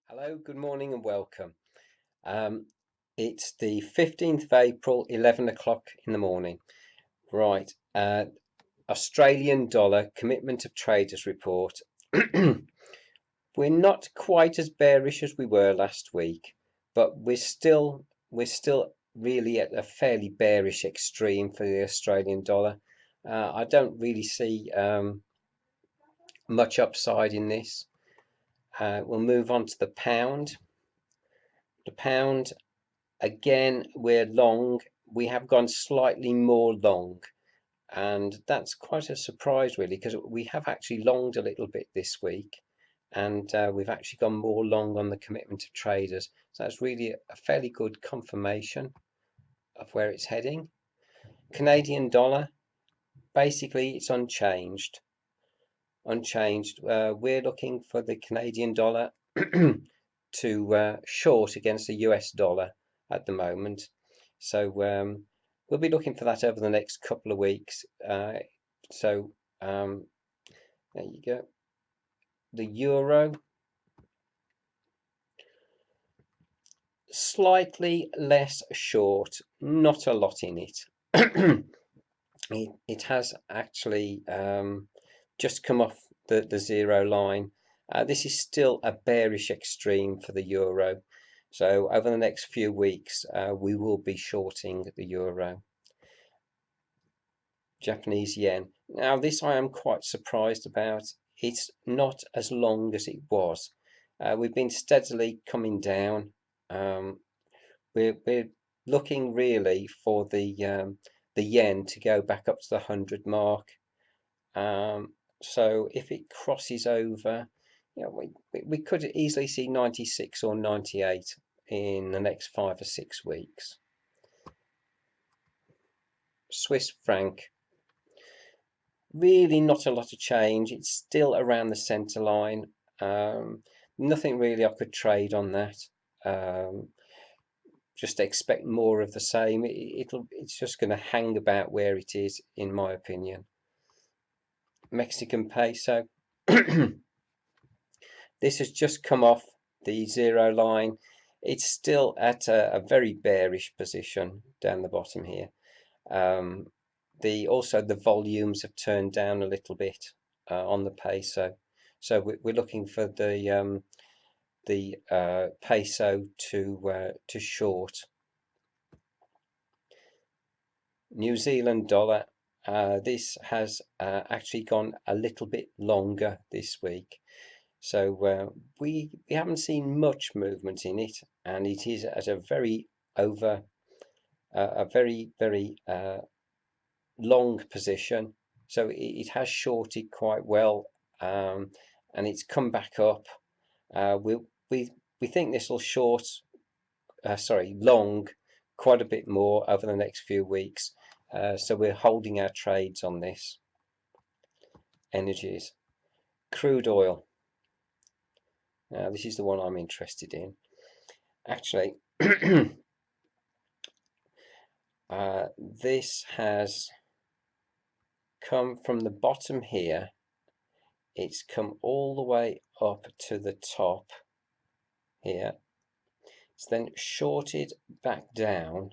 Hello, good morning and welcome. It's the 15th of April, 11 o'clock in the morning. Right, Australian dollar commitment of traders report. We're not quite as bearish as we were last week, but we're still really at a fairly bearish extreme for the Australian dollar. I don't really see much upside in this. We'll move on to the pound. The pound, again, we're long. We have gone slightly more long, and that's quite a surprise, really, because we have actually longed a little bit this week, and we've actually gone more long on the commitment of traders. So that's really a fairly good confirmation of where it's heading. Canadian dollar, basically, it's unchanged. We're looking for the Canadian dollar to short against the US dollar at the moment. So we'll be looking for that over the next couple of weeks. So there you go. The euro, slightly less short, not a lot in it. It has actually just come off the zero line. This is still a bearish extreme for the euro. So over the next few weeks, we will be shorting the euro. Japanese yen. Now, this I am quite surprised about. It's not as long as it was. We've been steadily coming down. We're looking really for the yen to go back up to the 100 mark. So if it crosses over, we could easily see 96 or 98 in the next 5 or 6 weeks. Swiss franc, really not a lot of change. It's still around the center line. Nothing really I could trade on that. Just expect more of the same. It's just going to hang about where it is, in my opinion. Mexican peso. This has just come off the zero line. It's still at a very bearish position down the bottom here. Also the volumes have turned down a little bit on the peso, so we're looking for the peso to short. New Zealand dollar. This has actually gone a little bit longer this week. So we haven't seen much movement in it, and it is at a very long position. So it has shorted quite well, and it's come back up. We think this will long quite a bit more over the next few weeks. So we're holding our trades on this. Energies, crude oil. Now this is the one I'm interested in. Actually, this has come from the bottom here. It's come all the way up to the top here. It's then shorted back down,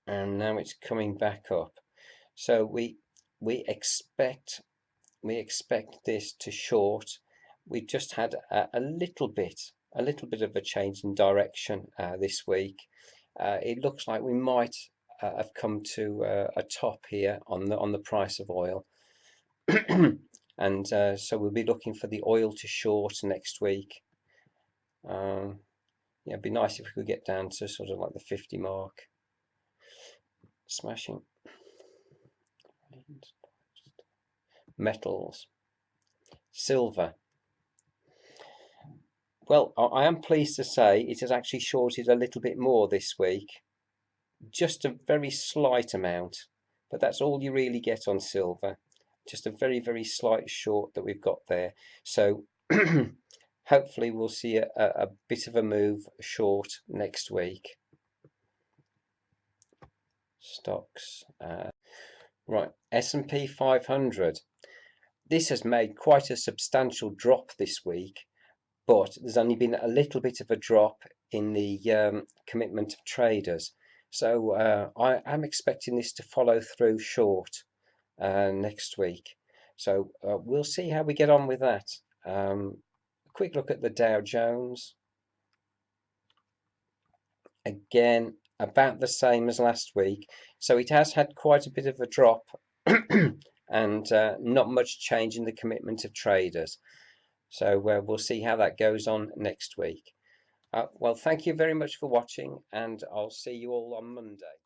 and now it's coming back up. So we expect this to short. We've just had a little bit of a change in direction this week. It looks like we might have come to a top here on the price of oil. And so we'll be looking for the oil to short next week. Yeah, it'd be nice if we could get down to sort of like the 50 mark. Smashing. Metals. Silver. Well, I am pleased to say it has actually shorted a little bit more this week. Just a very slight amount, but that's all you really get on silver. Just a very slight short that we've got there. So hopefully we'll see a bit of a move short next week. Stocks. Right, S&P 500. this has made quite a substantial drop this week, but there's only been a little bit of a drop in the commitment of traders. So I am expecting this to follow through short next week. So we'll see how we get on with that. A quick look at the Dow Jones. Again, about the same as last week. So it has had quite a bit of a drop and not much change in the commitment of traders. So we'll see how that goes on next week. Well, thank you very much for watching, and I'll see you all on Monday.